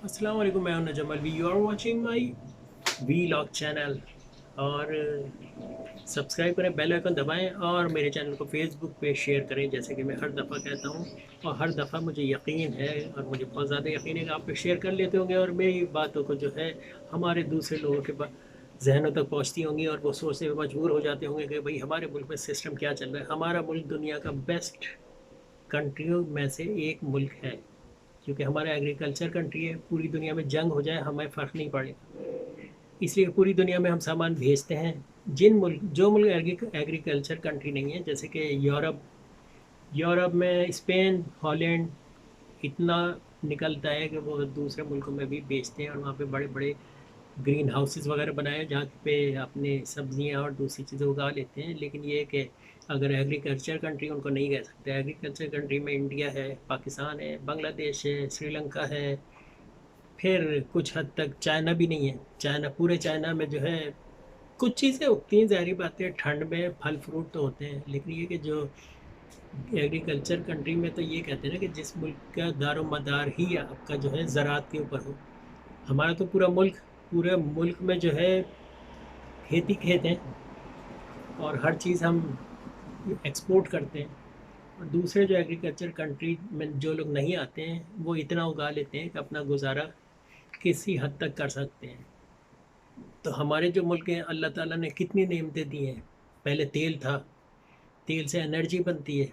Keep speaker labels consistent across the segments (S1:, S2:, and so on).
S1: السلام علیکم، میں ہوں Najam Alvi, you are watching my vlog channel. اور سبسکرائب کریں، بیل آئکن دبائیں اور میرے چینل کو فیس بک پہ شیئر کریں، جیسے کہ میں ہر دفعہ کہتا ہوں. اور ہر دفعہ مجھے یقین ہے اور مجھے بہت زیادہ یقین ہے کہ آپ پہ شیئر کر لیتے ہوں گے اور میری باتوں کو جو ہے ہمارے دوسرے لوگوں کے ذہنوں تک پہنچتی ہوں گی اور وہ سوچنے پہ مجبور ہو جاتے ہوں گے کہ بھئی ہمارے ملک میں سسٹم کیا چل رہا ہے. ہمارا ملک دنیا کا بیسٹ کنٹریوں میں سے ایک ملک ہے، کیونکہ ہمارا ایگریکلچر کنٹری ہے. پوری دنیا میں جنگ ہو جائے ہمیں فرق نہیں پڑے گا، اس لیے پوری دنیا میں ہم سامان بھیجتے ہیں. جو ملک ایگریکلچر کنٹری نہیں ہے، جیسے کہ یورپ میں اسپین، ہالینڈ، اتنا نکلتا ہے کہ وہ دوسرے ملکوں میں بھی بیچتے ہیں اور وہاں پہ بڑے بڑے گرین ہاؤسز وغیرہ بنائے جہاں پہ اپنے سبزیاں اور دوسری چیزیں اگا لیتے ہیں. لیکن یہ کہ اگر ایگریکلچر کنٹری ان کو نہیں کہہ سکتے. ایگریکلچر کنٹری میں انڈیا ہے، پاکستان ہے، بنگلہ دیش ہے، سری لنکا ہے، پھر کچھ حد تک چائنا بھی نہیں ہے. پورے چائنا میں جو ہے کچھ چیزیں اگتی ہیں، ظاہری بات ہے ٹھنڈ میں پھل فروٹ تو ہوتے ہیں، لیکن یہ کہ جو ایگریکلچر کنٹری میں تو یہ کہتے ہیں نا کہ جس ملک کا دار و مدار ہی آپ کا جو ہے زراعت کے اوپر ہو. ہمارا تو پورے ملک میں جو ہے کھیتی کھیت ہیں اور ہر چیز ہم ایکسپورٹ کرتے ہیں. اور دوسرے جو ایگریکلچر کنٹری میں جو لوگ نہیں آتے ہیں وہ اتنا اگا لیتے ہیں کہ اپنا گزارا کسی حد تک کر سکتے ہیں. تو ہمارے جو ملک ہیں اللہ تعالیٰ نے کتنی نعمتیں دی ہیں. پہلے تیل تھا، تیل سے انرجی بنتی ہے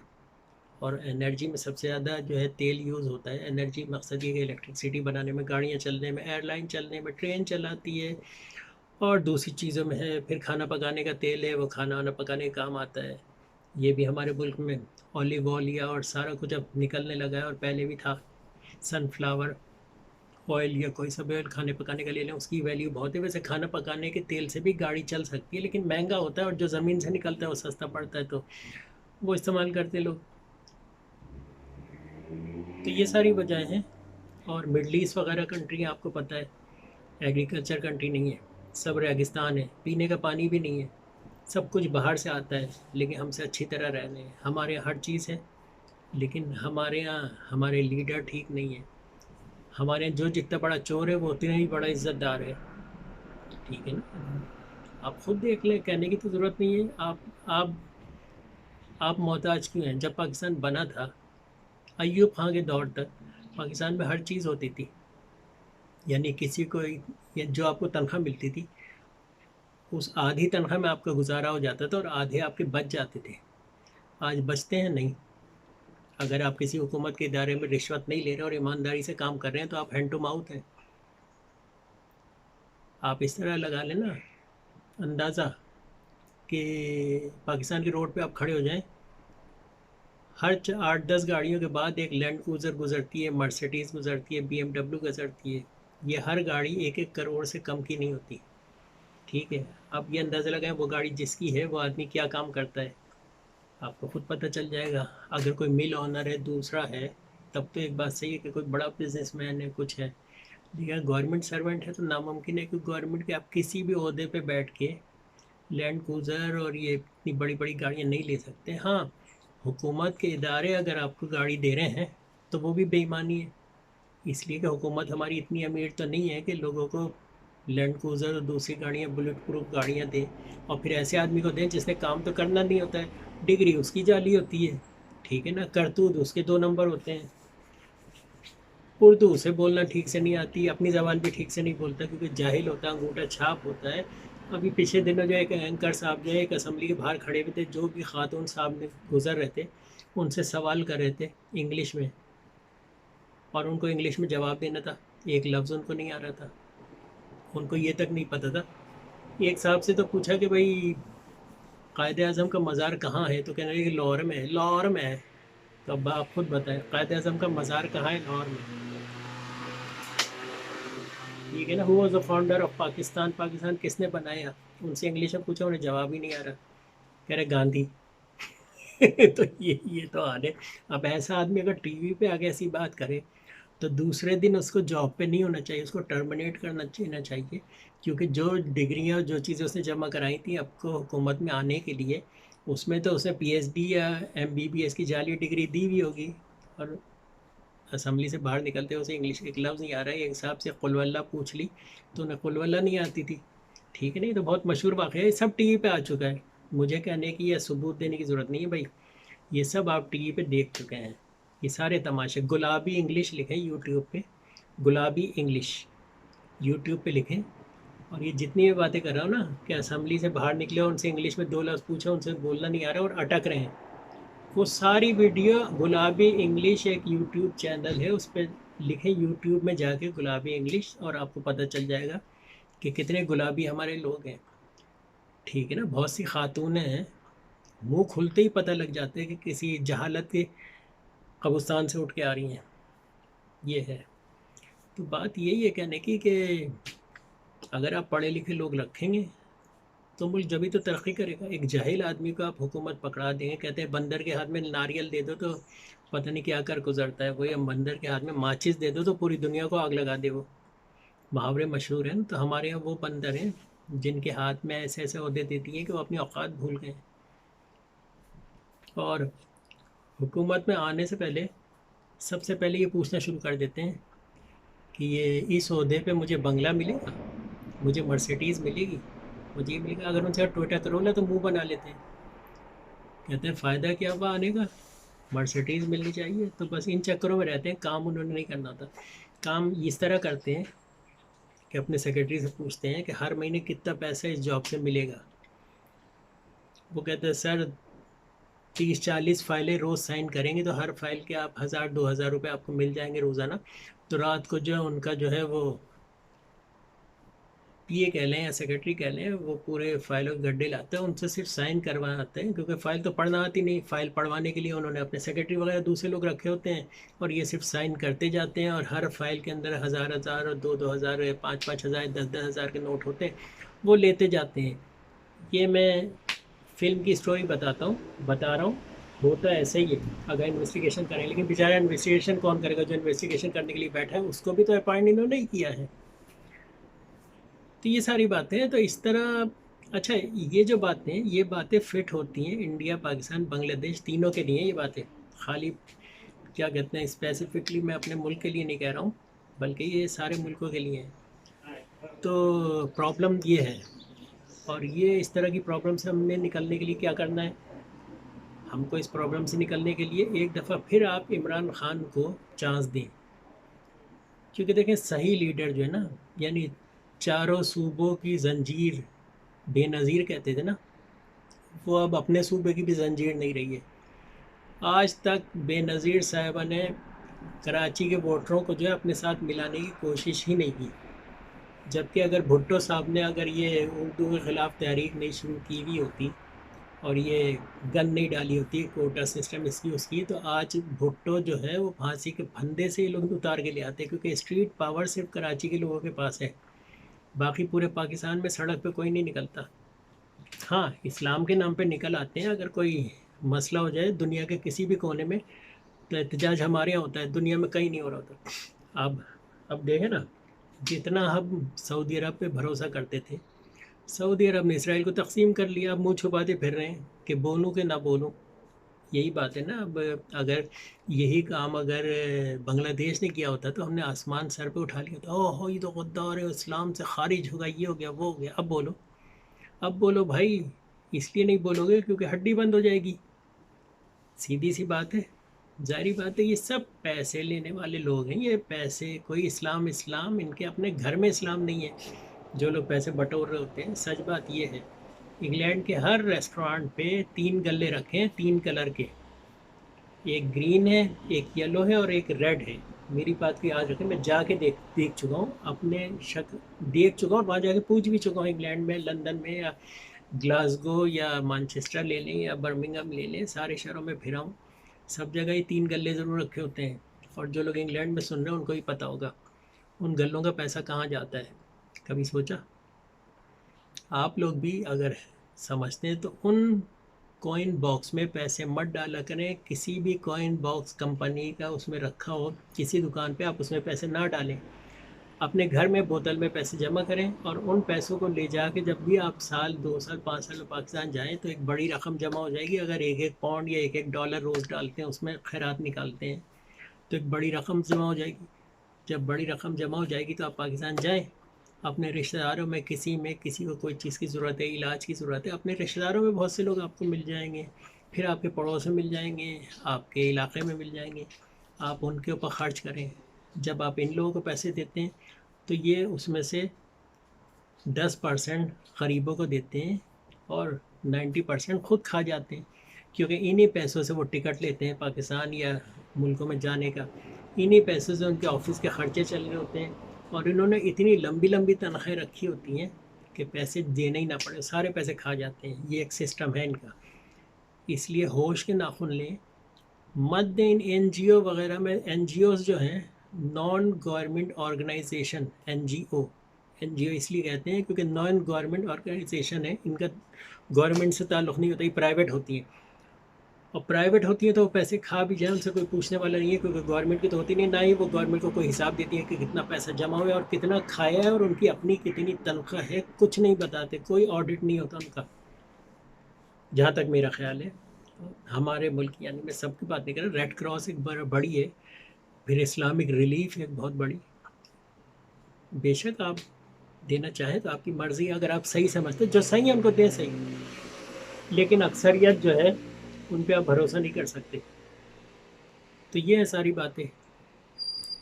S1: اور انرجی میں سب سے زیادہ جو ہے تیل یوز ہوتا ہے. انرجی مقصد یہ کہ الیکٹرکسٹی بنانے میں، گاڑیاں چلنے میں، ایئر لائن چلنے میں، ٹرین چلاتی ہے اور دوسری چیزوں میں ہے. پھر کھانا پکانے کا تیل ہے، وہ کھانا وانا پکانے کا کام آتا ہے. یہ بھی ہمارے ملک میں اولیو آئل اور سارا کچھ اب نکلنے لگا ہے اور پہلے بھی تھا. سن فلاور آئل یا کوئی سا بھی آئل کھانے پکانے کا لے لیں، اس کی ویلیو بہت ہے. ویسے کھانا پکانے کے تیل سے بھی گاڑی چل سکتی ہے لیکن مہنگا ہوتا ہے، اور جو زمین سے نکلتا ہے وہ سستا پڑتا ہے، تو وہ استعمال کرتے لوگ. تو یہ ساری وجہیں ہیں. اور مڈل ایسٹ وغیرہ کنٹری آپ کو پتہ ہے ایگریکلچر کنٹری نہیں ہے، سب ریگستان ہے، پینے کا پانی بھی نہیں ہے، سب کچھ باہر سے آتا ہے. لیکن ہم سے اچھی طرح رہ رہے ہیں، ہمارے یہاں ہر چیز ہے، لیکن ہمارے یہاں ہمارے لیڈر ٹھیک نہیں ہے. ہمارے یہاں جو جتنا بڑا چور ہے وہ اتنا ہی بڑا عزت دار ہے. ٹھیک ہے نا؟ آپ خود دیکھ لیں، کہنے کی تو ضرورت نہیں ہے. آپ آپ محتاج کیوں ہیں؟ جب پاکستان بنا تھا ایوب خان کے دور تک پاکستان میں ہر چیز ہوتی تھی. یعنی کسی کو جو آپ کو تنخواہ ملتی تھی اس آدھی تنخواہ میں آپ کا گزارا ہو جاتا تھا اور آدھے آپ کے بچ جاتے تھے. آج بچتے ہیں نہیں. اگر آپ کسی حکومت کے ادارے میں رشوت نہیں لے رہے اور ایمانداری سے کام کر رہے ہیں تو آپ ہینڈ ٹو ماؤتھ ہیں. آپ اس طرح لگا لیں نا اندازہ کہ پاکستان کے روڈ پہ آپ کھڑے ہو جائیں، ہر 8-10 گاڑیوں کے بعد ایک لینڈ کروزر گزرتی ہے، مرسیڈیز گزرتی ہے، بی ایم ڈبلیو گزرتی ہے. یہ ہر گاڑی 1-1 کروڑ سے کم کی نہیں ہوتی. ٹھیک ہے، اب یہ اندازہ لگائیں وہ گاڑی جس کی ہے وہ آدمی کیا کام کرتا ہے. آپ کو خود پتہ چل جائے گا. اگر کوئی مل آنر ہے، دوسرا ہے، تب تو ایک بات صحیح ہے کہ کوئی بڑا بزنس مین ہے، کچھ ہے. لیکن گورنمنٹ سرونٹ ہے تو ناممکن ہے کہ گورنمنٹ کے آپ کسی بھی عہدے پہ بیٹھ کے لینڈ کروزر اور یہ اتنی بڑی بڑی گاڑیاں نہیں لے سکتے. ہاں، حکومت کے ادارے اگر آپ کو گاڑی دے رہے ہیں تو وہ بھی بے ایمانی ہے، اس لیے کہ حکومت ہماری اتنی امیر تو نہیں ہے کہ لوگوں کو لینڈ کروزر اور دوسری گاڑیاں، بلٹ پروف گاڑیاں دیں اور پھر ایسے آدمی کو دیں جس نے کام تو کرنا نہیں ہوتا ہے. ڈگری اس کی جعلی ہوتی ہے، ٹھیک ہے نا، کرتوت اس کے 2 نمبر ہوتے ہیں، اردو اسے بولنا ٹھیک سے نہیں آتی، اپنی زبان بھی ٹھیک سے نہیں بولتا کیونکہ جاہل ہوتا ہے، انگوٹھا چھاپ ہوتا ہے. ابھی پچھلے دنوں جو ایک اینکر صاحب جو ہے ایک اسمبلی کے باہر کھڑے ہوئے تھے، جو بھی خاتون صاحب نے گزر رہے تھے ان سے سوال کر رہے تھے انگلش میں، اور ان کو انگلش میں جواب دینا تھا. ایک لفظ ان کو نہیں آ رہا تھا، ان کو یہ تک نہیں پتہ تھا. ایک صاحب سے تو پوچھا کہ بھائی قائد اعظم کا مزار کہاں ہے، تو کہنے لگے کہ لاہور میں ہے. لاہور میں ہے؟ تو اب آپ خود بتائیں قائد اعظم کا مزار کہاں ہے؟ لاہور میں. ٹھیک ہے نا. Who was the founder of Pakistan? Pakistan کس نے بنایا؟ ان سے انگلش میں پوچھا، انہیں جواب ہی نہیں آ رہا. کہہ رہے گاندھی. تو یہ تو حال ہے. اب ایسا آدمی اگر ٹی وی پہ آگے ایسی بات کرے تو دوسرے دن اس کو جاب پہ نہیں ہونا چاہیے، اس کو ٹرمینیٹ کرنا دینا چاہیے. کیونکہ جو ڈگریاں جو چیزیں اس نے جمع کرائی تھیں آپ کو حکومت میں آنے کے لیے، اس میں تو اس نے پی ایچ ڈی یا ایم بی بی ایس کی جعلی ڈگری دی ہوئی ہوگی. اور اسمبلی سے باہر نکلتے اسے انگلش ایک لفظ نہیں آ رہا ہے، ایک صاحب سے قل واللہ پوچھ لی تو انہیں قل واللہ نہیں آتی تھی، ٹھیک ہے نہیں، تو بہت مشہور واقعہ ہے، یہ سب ٹی وی پہ آ چکا ہے، مجھے کہنے کی یا ثبوت دینے کی ضرورت نہیں ہے بھائی، یہ سب آپ ٹی وی پہ دیکھ چکے ہیں، یہ سارے تماشے. گلابی انگلش لکھیں یوٹیوب پہ، گلابی انگلش یوٹیوب پہ لکھیں، اور یہ جتنی بھی باتیں کر رہا ہوں نا کہ اسمبلی سے باہر نکلے اور ان سے انگلش میں 2 لفظ پوچھا، ان سے بولنا نہیں آ رہا اور اٹک رہے ہیں، وہ ساری ویڈیو گلابی انگلش ایک یوٹیوب چینل ہے، اس پہ لکھیں یوٹیوب میں جا کے گلابی انگلش، اور آپ کو پتہ چل جائے گا کہ کتنے گلابی ہمارے لوگ ہیں، ٹھیک ہے نا. بہت سی خاتونیں ہیں منہ کھلتے ہی پتہ لگ جاتے ہیں کہ کسی جہالت کے قبرستان سے اٹھ کے آ رہی ہیں، یہ ہے. تو بات یہی ہے کہنے کی کہ اگر آپ پڑھے لکھے لوگ رکھیں گے تو ملک جبھی تو ترقی کرے گا. ایک جاہل آدمی کو آپ حکومت پکڑا دیں گے، کہتے ہیں بندر کے ہاتھ میں ناریل دے دو تو پتہ نہیں کیا کر گزرتا ہے وہ، یا بندر کے ہاتھ میں ماچس دے دو تو پوری دنیا کو آگ لگا دے وہ. محاورے مشہور ہیں. تو ہمارے یہاں وہ بندر ہیں جن کے ہاتھ میں ایسے ایسے عہدے دیتی ہیں کہ وہ اپنی اوقات بھول گئے، اور حکومت میں آنے سے پہلے سب سے پہلے یہ پوچھنا شروع کر دیتے ہیں کہ یہ اس عہدے پہ مجھے بنگلہ ملے گا، مجھے مرسیڈیز ملے گی، مجھے یہ ملے گا. اگر ان سے ٹویوٹا کرولا تو منہ بنا لیتے ہیں، کہتے ہیں فائدہ کیا ہوا آنے کا، مرسیڈیز ملنی چاہیے. تو بس ان چکروں میں رہتے ہیں، کام انہوں نے نہیں کرنا تھا. کام اس طرح کرتے ہیں کہ اپنے سیکرٹری سے پوچھتے ہیں کہ ہر مہینے کتنا پیسہ اس جاب سے ملے گا. وہ کہتے ہیں سر 30-40 فائلیں روز سائن کریں گے تو ہر فائل کے آپ 1000-2000 روپے آپ کو مل جائیں گے روزانہ. تو رات کو جو ہے ان کا جو ہے وہ پی اے کہہ لیں یا سیکرٹری کہہ لیں، وہ پورے فائلوں کے گڈھے لاتے ہیں، ان سے صرف سائن کرواتے ہیں، کیونکہ فائل تو پڑھنا آتی نہیں. فائل پڑھوانے کے لیے انہوں نے اپنے سیکرٹری وغیرہ دوسرے لوگ رکھے ہوتے ہیں، اور یہ صرف سائن کرتے جاتے ہیں، اور ہر فائل کے اندر 1000 اور 2000 5,000 10,000 کے نوٹ ہوتے ہیں، وہ لیتے جاتے ہیں. یہ میں فلم کی اسٹوری بتا رہا ہوں، ہوتا ایسے ہی ہے اگر انویسٹیگیشن کریں. لیکن بیچارہ انویسٹیگیشن کون کرے گا؟ جو انویسٹیگیشن کرنے کے لیے بیٹھا ہے اس کو بھی تو اپائنٹ انہوں نے ہی کیا ہے. تو یہ ساری باتیں ہیں. تو اس طرح اچھا یہ جو باتیں، یہ باتیں فٹ ہوتی ہیں انڈیا، پاکستان، بنگلہ دیش تینوں کے لیے. یہ باتیں خالی کیا کہتے ہیں اسپیسیفکلی میں اپنے ملک کے لیے نہیں کہہ رہا ہوں، بلکہ یہ سارے ملکوں کے لیے ہیں. تو پرابلم یہ ہے، اور یہ اس طرح کی پرابلم سے ہم نے نکلنے کے لیے کیا کرنا ہے؟ ہم کو اس پرابلم سے نکلنے کے لیے ایک دفعہ پھر آپ عمران خان کو چانس دیں، کیونکہ دیکھیں صحیح لیڈر جو ہے نا، یعنی چاروں صوبوں کی زنجیر بے نظیر کہتے تھے نا، وہ اب اپنے صوبے کی بھی زنجیر نہیں رہی ہے. آج تک بے نظیر صاحبہ نے کراچی کے ووٹروں کو جو ہے اپنے ساتھ ملانے کی کوشش ہی نہیں کی. جبکہ اگر بھٹو صاحب نے اگر یہ اردو کے خلاف تحریک نہیں شروع کی ہوئی ہوتی اور یہ گن نہیں ڈالی ہوتی کوٹا سسٹم اس کی، تو آج بھٹو جو ہے وہ پھانسی کے پھندے سے یہ لوگ اتار کے لے آتے، کیونکہ اسٹریٹ پاور صرف کراچی کے لوگوں کے پاس ہے، باقی پورے پاکستان میں سڑک پہ کوئی نہیں نکلتا. ہاں اسلام کے نام پہ نکل آتے ہیں، اگر کوئی مسئلہ ہو جائے دنیا کے کسی بھی کونے میں تو احتجاج ہمارے یہاں ہوتا ہے، دنیا میں کہیں نہیں ہو رہا ہوتا. اب دیکھیں نا، جتنا ہم سعودی عرب پہ بھروسہ کرتے تھے، سعودی عرب نے اسرائیل کو تقسیم کر لیا. اب منہ چھپاتے پھر رہے ہیں کہ بولوں کہ نہ بولوں. یہی بات ہے نا. اب اگر یہی کام اگر بنگلہ دیش نے کیا ہوتا تو ہم نے آسمان سر پہ اٹھا لیا ہوتا، اوہ یہ تو غدار ہے، اسلام سے خارج ہوگا، یہ ہو گیا وہ ہو گیا. اب بولو بھائی، اس لیے نہیں بولو گے کیونکہ ہڈی بند ہو جائے گی. سیدھی سی بات ہے، ظاہری بات ہے. یہ سب پیسے لینے والے لوگ ہیں، یہ پیسے کوئی اسلام ان کے اپنے گھر میں اسلام نہیں ہے جو لوگ پیسے بٹور رہے ہوتے ہیں. سچ بات یہ ہے، انگلینڈ کے ہر ریسٹورانٹ پہ 3 گلے رکھے ہیں 3 کلر کے، ایک گرین ہے، ایک یلو ہے اور ایک ریڈ ہے. میری بات کی یاد رکھیں، میں جا کے دیکھ چکا ہوں، اپنے دیکھ چکا ہوں، وہاں جا کے پوچھ بھی چکا ہوں. انگلینڈ میں، لندن میں، یا گلاسگو یا مانچسٹر لے لیں یا برمنگھم لے لیں، سارے شہروں میں پھرا ہوں، سب جگہ یہ 3 گلے ضرور رکھے ہوتے ہیں. اور جو لوگ انگلینڈ میں سن رہے ہیں ان کو ہی پتہ ہوگا ان گلوں کا پیسہ کہاں جاتا ہے. کبھی سوچا؟ آپ لوگ بھی اگر سمجھتے ہیں تو ان کوئن باکس میں پیسے مت ڈالا کریں. کسی بھی کوئن باکس کمپنی کا اس میں رکھا ہو کسی دکان پہ، آپ اس میں پیسے نہ ڈالیں. اپنے گھر میں بوتل میں پیسے جمع کریں، اور ان پیسوں کو لے جا کے جب بھی آپ سال 2 سال 5 سال میں پاکستان جائیں تو ایک بڑی رقم جمع ہو جائے گی. اگر 1-1 پاؤنڈ یا 1-1 ڈالر روز ڈالتے ہیں، اس میں خیرات نکالتے ہیں تو ایک بڑی رقم جمع ہو جائے گی. جب بڑی رقم جمع ہو جائے گی تو آپ پاکستان جائیں. اپنے رشتہ داروں میں کسی کو کوئی چیز کی ضرورت ہے، علاج کی ضرورت ہے، اپنے رشتہ داروں میں بہت سے لوگ آپ کو مل جائیں گے. پھر آپ کے پڑوس میں مل جائیں گے، آپ کے علاقے میں مل جائیں گے. آپ ان کے اوپر خرچ کریں. جب آپ ان لوگوں کو پیسے دیتے ہیں تو یہ اس میں سے 10% غریبوں کو دیتے ہیں اور 90% خود کھا جاتے ہیں. کیونکہ انہی پیسوں سے وہ ٹکٹ لیتے ہیں پاکستان یا ملکوں میں جانے کا. انہی پیسوں سے ان کے آفس کے خرچے چل رہے ہوتے ہیں اور انہوں نے اتنی لمبی لمبی تنخواہیں رکھی ہوتی ہیں کہ پیسے دینے ہی نہ پڑے، سارے پیسے کھا جاتے ہیں. یہ ایک سسٹم ہے ان کا. اس لیے ہوش کے ناخن لیں. مت دیں ان جی او وغیرہ میں. این جی اوز جو ہیں non government organization, N G O اس لیے کہتے ہیں کیونکہ نان گورنمنٹ آرگنائزیشن ہے. ان کا گورنمنٹ سے تعلق نہیں ہوتا، یہ پرائیویٹ ہوتی ہیں. اور پرائیویٹ ہوتی ہیں تو وہ پیسے کھا بھی جائیں ان سے کوئی پوچھنے والا نہیں ہے، کیونکہ گورنمنٹ کی تو ہوتی نہیں، نہ ہی وہ گورنمنٹ کو کوئی حساب دیتی ہے کہ کتنا پیسہ جمع ہوا ہے اور کتنا کھایا ہے اور ان کی اپنی کتنی تنخواہ ہے. کچھ نہیں بتاتے، کوئی آڈٹ نہیں ہوتا ان کا، جہاں تک میرا خیال ہے. ہمارے ملک، یعنی میں سب کی بات نہیں کر رہا، ریڈ کراس ایک بڑی ہے، پھر اسلامک ریلیف ایک بہت بڑی. بے شک آپ دینا چاہیں تو آپ کی مرضی ہے، اگر آپ صحیح سمجھتے جو صحیح ہے ان کو دیں صحیح. لیکن اکثریت جو ہے ان پہ آپ بھروسہ نہیں کر سکتے. تو یہ ہے ساری باتیں.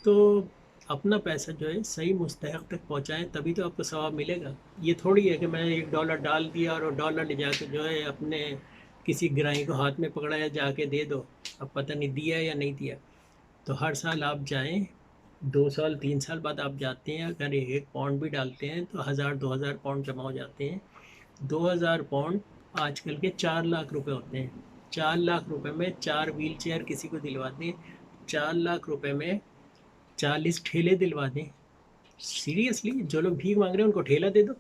S1: تو اپنا پیسہ جو ہے صحیح مستحق تک پہنچائیں، تبھی تو آپ کو ثواب ملے گا. یہ تھوڑی ہے کہ میں $1 ڈال دیا اور وہ ڈالر لے جا کے جو ہے اپنے کسی گرائی کو ہاتھ میں پکڑایا جا کے دے دو، اب پتہ نہیں دیا یا نہیں دیا. تو ہر سال آپ جائیں، 2 سال 3 سال بعد آپ جاتے ہیں، اگر 1 پاؤنڈ بھی ڈالتے ہیں تو 1000-2000 پاؤنڈ جمع ہو جاتے ہیں. 2000 پاؤنڈ آج کل کے 4 لاکھ روپے ہوتے ہیں. 4 لاکھ روپے میں 4 ویل چیئر کسی کو دلوا دیں. 4 لاکھ روپے میں 40 ٹھیلے دلوا دیں. سیریسلی، جو لوگ بھیک مانگ رہے ہیں ان کو ٹھیلا دے دو،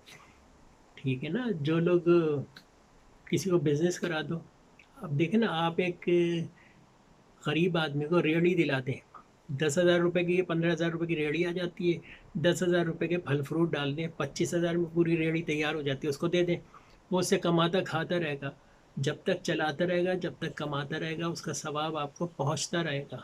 S1: ٹھیک ہے نا. جو لوگ کسی کو بزنس کرا دو. اب دیکھیں نا، آپ ایک غریب آدمی کو ریڑھی دلا دیں، 10,000 روپے کی 15,000 روپے کی ریڑھی آ جاتی ہے. 10,000 روپے کے پھل فروٹ ڈال دیں، 25,000 میں پوری ریڑھی تیار ہو جاتی ہے. اس کو دے دیں، وہ اس سے کماتا کھاتا رہے گا. جب تک چلاتا رہے گا، جب تک کماتا رہے گا، اس کا ثواب آپ کو پہنچتا رہے گا.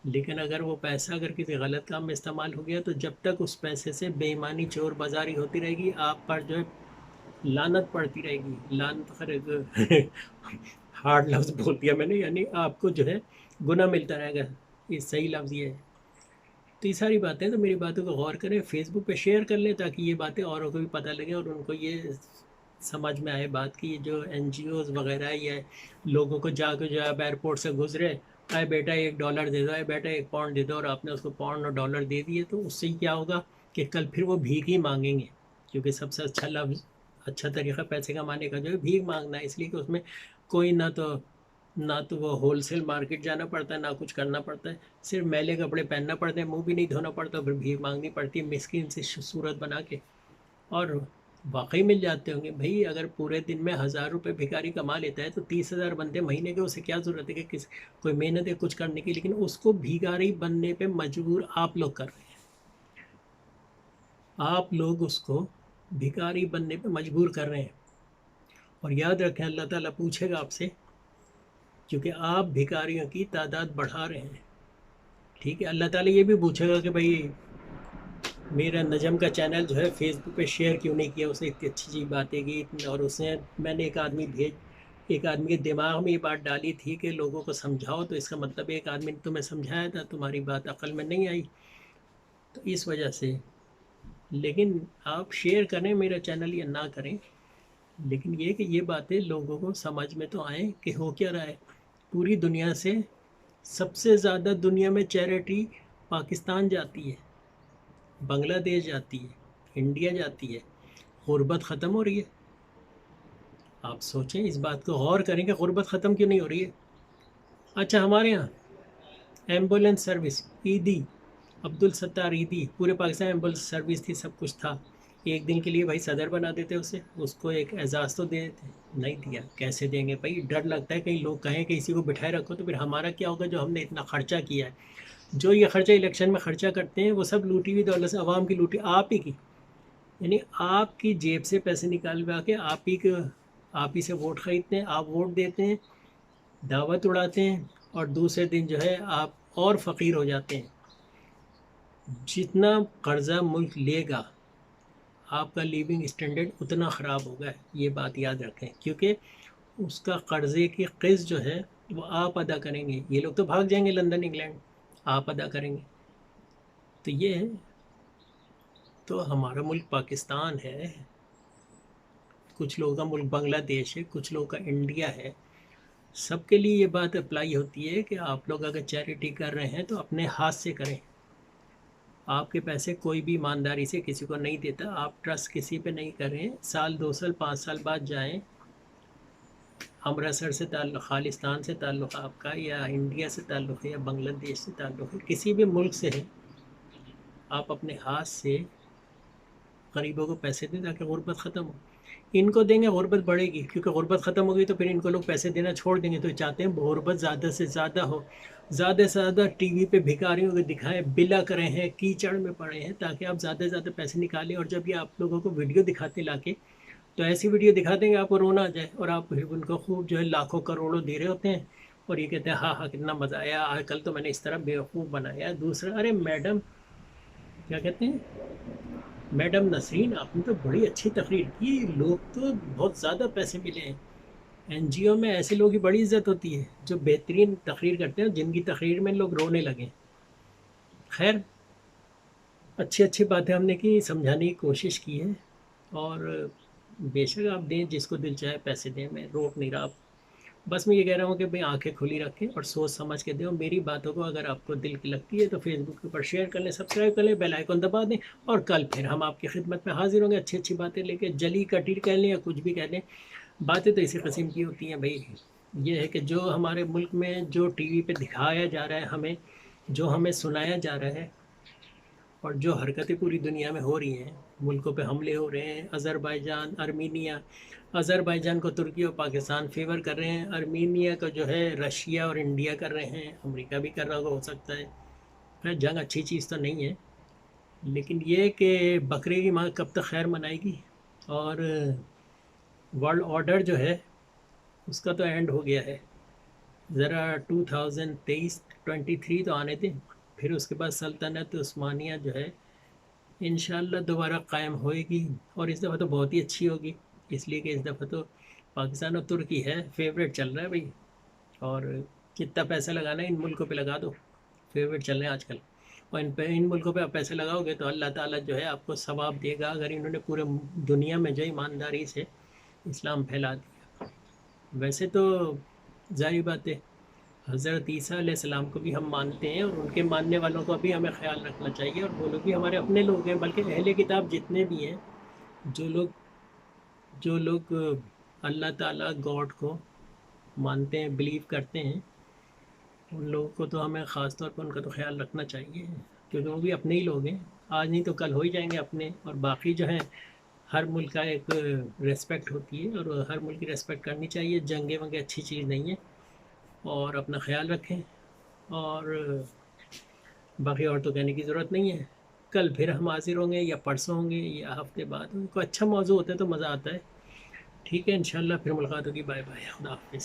S1: لیکن اگر وہ پیسہ اگر کسی غلط کام میں استعمال ہو گیا تو جب تک اس پیسے سے بے ایمانی چور بازاری ہوتی رہے گی، آپ پر جو ہے لعنت پڑتی رہے گی. لعنت خیر ہارڈ لفظ بول دیا میں نے، یعنی آپ کو جو ہے گناہ ملتا رہے گا. یہ صحیح لفظ یہ ہے. تو یہ ساری باتیں، تو میری باتوں کو غور کریں، فیس بک پہ شیئر کر لیں تاکہ یہ باتیں اوروں کو بھی پتہ لگیں اور ان کو یہ سمجھ میں آئے بات کی. جو این جی اوز وغیرہ ہے، یا لوگوں کو جا کے جو ہے ایئرپورٹ سے گزرے، اے بیٹا $1 دے دو، اے بیٹا 1 پاؤنڈ دے دو، اور آپ نے اس کو پاؤنڈ اور ڈالر دے دیے، تو اس سے کیا ہوگا کہ کل پھر وہ بھیک ہی مانگیں گے. کیونکہ سب سے اچھا لفظ، اچھا طریقہ پیسے کمانے کا جو ہے بھیک مانگنا ہے. اس لیے کہ اس میں کوئی نہ تو وہ ہول سیل مارکیٹ جانا پڑتا ہے، نہ کچھ کرنا پڑتا ہے. صرف میلے کپڑے پہننا پڑتے ہیں، منہ بھی نہیں دھونا پڑتا، پھر بھیک مانگنی پڑتی ہے مسکین سے صورت بنا کے. اور واقعی مل جاتے ہوں گے بھائی. اگر پورے دن میں 1000 روپے بھکاری کما لیتا ہے تو 30,000 بنتے مہینے کے، اسے کیا ضرورت ہے کہ کوئی محنت ہے کچھ کرنے کی. لیکن اس کو بھکاری بننے پہ مجبور آپ لوگ کر رہے ہیں. آپ لوگ اس کو بھکاری بننے پہ مجبور کر رہے ہیں. اور یاد رکھیں، اللہ تعالیٰ پوچھے گا آپ سے، کیونکہ آپ بھکاریوں کی تعداد بڑھا رہے ہیں. ٹھیک ہے، اللہ تعالیٰ یہ بھی پوچھے گا کہ بھائی میرا نجم کا چینل جو ہے فیس بک پہ شیئر کیوں نہیں کیا. اسے اتنی اچھی اچھی باتیں کی، اور میں نے ایک آدمی کے دماغ میں یہ بات ڈالی تھی کہ لوگوں کو سمجھاؤ، تو اس کا مطلب ایک آدمی نے تمہیں سمجھایا تھا، تمہاری بات عقل میں نہیں آئی، تو اس وجہ سے. لیکن آپ شیئر کریں میرا چینل یا نہ کریں، لیکن یہ کہ یہ باتیں لوگوں کو سمجھ میں تو آئیں کہ ہو کیا رہا ہے. پوری دنیا سے سب سے زیادہ دنیا میں چیریٹی پاکستان جاتی ہے، بنگلہ دیش جاتی ہے، انڈیا جاتی ہے. غربت ختم ہو رہی ہے. آپ سوچیں، اس بات کو غور کریں کہ غربت ختم کیوں نہیں ہو رہی ہے. اچھا، ہمارے یہاں ایمبولینس سروس عیدی، عبدالستار عیدی، پورے پاکستان ایمبولینس سروس تھی، سب کچھ تھا. ایک دن کے لیے بھائی صدر بنا دیتے اسے، اس کو ایک اعزاز تو دے دیتے. نہیں دیا. کیسے دیں گے بھائی؟ ڈر لگتا ہے کہیں لوگ کہیں کہ اسی کو بٹھائے رکھو تو پھر ہمارا کیا ہوگا جو ہم نے اتنا خرچہ کیا ہے. جو یہ خرچہ الیکشن میں خرچہ کرتے ہیں وہ سب لوٹی ہوئی دولت سے، عوام کی لوٹی، آپ ہی کی. یعنی آپ کی جیب سے پیسے نکالوا کے آپ ہی سے ووٹ خریدتے ہیں، آپ ووٹ دیتے ہیں، دعوت اڑاتے ہیں، اور دوسرے دن جو ہے آپ اور فقیر ہو جاتے ہیں. جتنا قرضہ ملک لے گا آپ کا لیونگ اسٹینڈرڈ اتنا خراب ہوگا. یہ بات یاد رکھیں، کیونکہ اس کا قرضے کی قسط جو ہے وہ آپ ادا کریں گے. یہ لوگ تو بھاگ جائیں گے لندن انگلینڈ، آپ ادا کریں گے. تو یہ ہے. تو ہمارا ملک پاکستان ہے، کچھ لوگوں کا ملک بنگلہ دیش ہے، کچھ لوگوں کا انڈیا ہے. سب کے لیے یہ بات اپلائی ہوتی ہے کہ آپ لوگ اگر چیریٹی کر رہے ہیں تو اپنے ہاتھ سے کریں. آپ کے پیسے کوئی بھی ایمانداری سے کسی کو نہیں دیتا. آپ ٹرسٹ کسی پہ نہیں کریں. سال 2 سال 5 سال بعد جائیں، امرتسر سے تعلق، خالستان سے تعلق آپ کا، یا انڈیا سے تعلق ہے، یا بنگلہ دیش سے تعلق ہے، کسی بھی ملک سے ہے، آپ اپنے ہاتھ سے غریبوں کو پیسے دیں تاکہ غربت ختم ہو. ان کو دیں گے غربت بڑھے گی، کیونکہ غربت ختم ہوگی تو پھر ان کو لوگ پیسے دینا چھوڑ دیں گے. تو چاہتے ہیں غربت زیادہ سے زیادہ ہو، زیادہ سے زیادہ ٹی وی پہ بھکاریوں کو دکھائیں، بلا کرے ہیں، کیچڑ میں پڑے ہیں، تاکہ آپ زیادہ سے زیادہ پیسے نکالیں. اور جب یہ آپ لوگوں کو ویڈیو دکھاتے لا کے، تو ایسی ویڈیو دکھا دیں گے آپ کو رونا آ جائے، اور آپ پھر ان کو خوب جو ہے لاکھوں کروڑوں دے رہے ہوتے ہیں، اور یہ کہتے ہیں ہاں ہاں کتنا مزہ آیا، کل تو میں نے اس طرح بیوقوف بنایا. دوسرا، ارے میڈم کیا کہتے ہیں، میڈم نسرین، آپ نے تو بڑی اچھی تقریر کی، لوگ تو بہت زیادہ پیسے ملے ہیں. این جی او میں ایسے لوگوں کی بڑی عزت ہوتی ہے جو بہترین تقریر کرتے ہیں، جن کی تقریر میں لوگ رونے لگیں. خیر، اچھی اچھی باتیں ہم نے کی، سمجھانے کی کوشش کی ہے. اور بے شک آپ دیں، جس کو دل چاہے پیسے دیں، میں روک نہیں رہا. بس میں یہ کہہ رہا ہوں کہ بھئی آنکھیں کھلی رکھیں اور سوچ سمجھ کے دیں. اور میری باتوں کو اگر آپ کو دل کی لگتی ہے تو فیس بک کے اوپر شیئر کر لیں، سبسکرائب کر لیں، بیل آئیکن دبا دیں. اور کل پھر ہم آپ کی خدمت میں حاضر ہوں گے اچھی اچھی باتیں لے کے. جلی کٹیر کہہ لیں یا کچھ بھی کہہ لیں، باتیں تو اسی قسم کی ہوتی ہیں بھائی. یہ ہے کہ جو ہمارے ملک میں جو ٹی وی پہ دکھایا جا رہا ہے ہمیں، جو ہمیں سنایا جا رہا ہے، اور جو حرکتیں پوری دنیا میں ہو رہی ہیں، ملکوں پہ حملے ہو رہے ہیں، آذربائیجان، ارمینیا، آذربائیجان کو ترکی اور پاکستان فیور کر رہے ہیں، ارمینیا کو جو ہے رشیا اور انڈیا کر رہے ہیں، امریکہ بھی کر رہا ہو سکتا ہے. خیر، جنگ اچھی چیز تو نہیں ہے، لیکن یہ کہ بقرے کی ماں کب تک خیر منائے گی. اور ورلڈ آرڈر جو ہے اس کا تو اینڈ ہو گیا ہے. ذرا 2023 تو آنے دیں، پھر اس کے بعد سلطنت عثمانیہ جو ہے انشاءاللہ دوبارہ قائم ہوئے گی. اور اس دفعہ تو بہت ہی اچھی ہوگی، اس لیے کہ اس دفعہ تو پاکستان اور ترکی ہے، فیوریٹ چل رہا ہے بھائی. اور کتنا پیسہ لگانا ہے ان ملکوں پہ لگا دو، فیوریٹ چل رہے ہیں آج کل. اور ان ملکوں پہ آپ پیسے لگاؤ گے تو اللہ تعالیٰ جو ہے آپ کو ثواب دے گا، اگر انہوں نے پورے دنیا میں جو ایمانداری سے اسلام پھیلا دیا. ویسے تو ظاہر بات ہے، حضرت عیسیٰ علیہ السلام کو بھی ہم مانتے ہیں، اور ان کے ماننے والوں کا بھی ہمیں خیال رکھنا چاہیے. اور وہ لوگ بھی ہمارے اپنے لوگ ہیں، بلکہ اہل کتاب جتنے بھی ہیں، جو لوگ اللہ تعالیٰ گاڈ کو مانتے ہیں، بلیو کرتے ہیں، ان لوگوں کو تو ہمیں خاص طور پر ان کا تو خیال رکھنا چاہیے، کیونکہ وہ بھی اپنے ہی لوگ ہیں. آج نہیں تو کل ہو ہی جائیں گے اپنے. اور باقی جو ہیں، ہر ملک کا ایک ریسپیکٹ ہوتی ہے، اور ہر ملک کی ریسپیکٹ کرنی چاہیے. جنگیں ونگیں اچھی چیز نہیں ہے. اور اپنا خیال رکھیں. اور باقی اور تو کہنے کی ضرورت نہیں ہے. کل پھر ہم حاضر ہوں گے، یا پرسوں ہوں گے، یا ہفتے بعد. کوئی اچھا موضوع ہوتا ہے تو مزہ آتا ہے. ٹھیک ہے، انشاءاللہ پھر ملاقات ہوگی. بائے بائے، خدا حافظ.